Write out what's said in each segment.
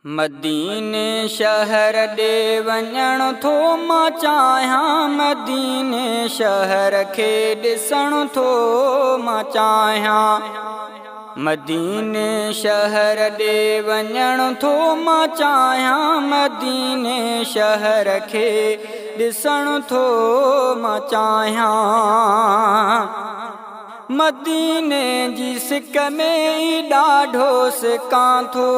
मदीने शहर ॾे वञण थो मां चाहियां, मदीने शहर खे ॾिसण थो मां चाहियां। मदीने शहर ॾे वञण थो मां चाहियां, मदीने शहर खे ॾिसण थो मां चाहियां। मदीने जी सिक में ई ॾाढो सिकां थो,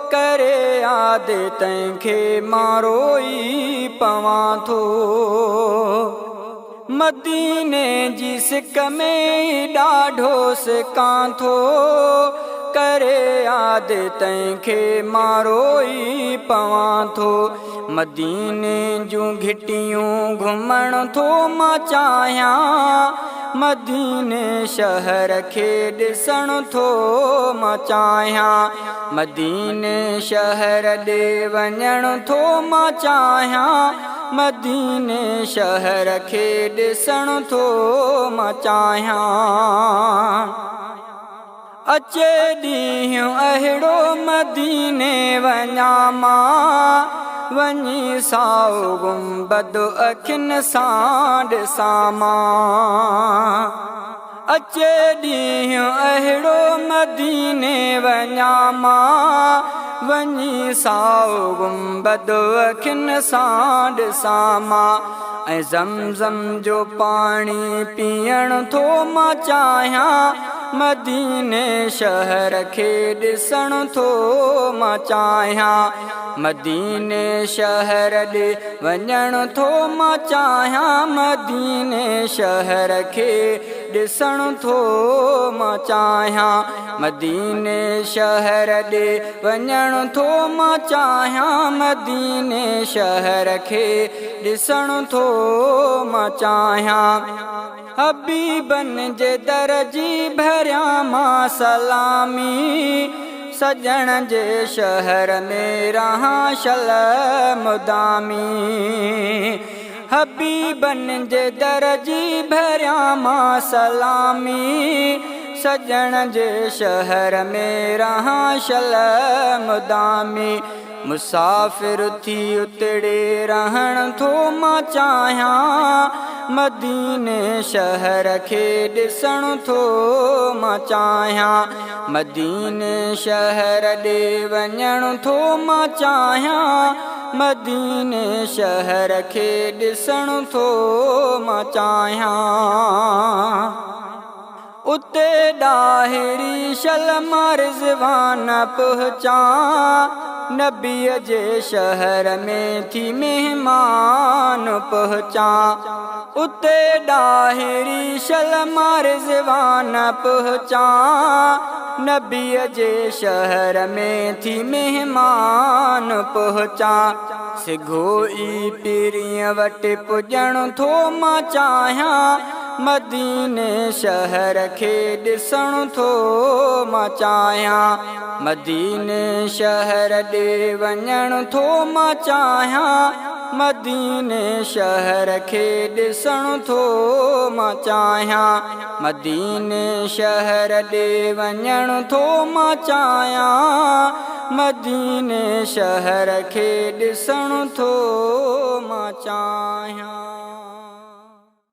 करे याद तंहिंखे मां रोई पवां थो। मदीने जी सिक में ई ॾाढो सिकां थो, करे याद तंहिंखे मां रोई पवां थो। मदीने जूं घिटियूं घुमण थो मां चाहियां, मदीने शहर खे ॾिसण थो मां चाहियां। मदीने शहर ॾे वञण थो मां चाहियां, मदीने शहर खे ॾिसण थो मां चाहियां। अचे ॾींहुं अहिड़ो मदीने वञां मां, वञी साओ गुंबद अखियुनि सां ॾिसां मां। अचे ॾींहुं अहिड़ो मदीने वञां मां, वञी साओ गुंबद अखियुनि सां ॾिसां मां। ऐं ज़मज़म जो पाणी पीअण थो मां चाहियां, मदीने शहर खे ॾिसण थो मां चाहियां। मदीने शहर ॾे वञण थो मां चाहियां, मदीने शहर खे ॾिसण थो मां चाहियां। मदीने शहर ॾे वञण थो मां चाहियां, मदीने शहर खे ॾिसण थो मां चाहियां। हबीबन जे दर जी भरियां मां सलामी, सजण जे शहर में रहां शल मुदामी। हबीबन जे दर जी भरियां मां सलामी, सजण जे शहर में रहां शल मुदामी। मुसाफ़िर थी उतड़े रहण थो मां चाहियां, मदीने शहर खे ॾिसण थो मां चाहियां। मदीने शहर ॾे वञण थो मां चाहियां, मदीने शहर खे ॾिसण थो मां चाहियां। उते ॾाहिरी शलमां रिज़वान पहुचां, नबीअ जे शहर में थी महिमान पहुचां। उते ॾाहिरी शलमां रिज़वान पहुचां, नबीअ जे शहर में थी महिमान पहुचां। सिघोई पीरीअ वटि पुॼण थो मां चाहियां, मदीने शहर खे ॾिसण थो मां चाहियां। मदीने शहर ॾे वञण थो मां चाहियां, मदीने शहर खे ॾिसण थो मां चाहियां। मदीने शहर ॾे वञण थो मां चाहियां, मदीने शहर खे ॾिसण थो मां चाहियां।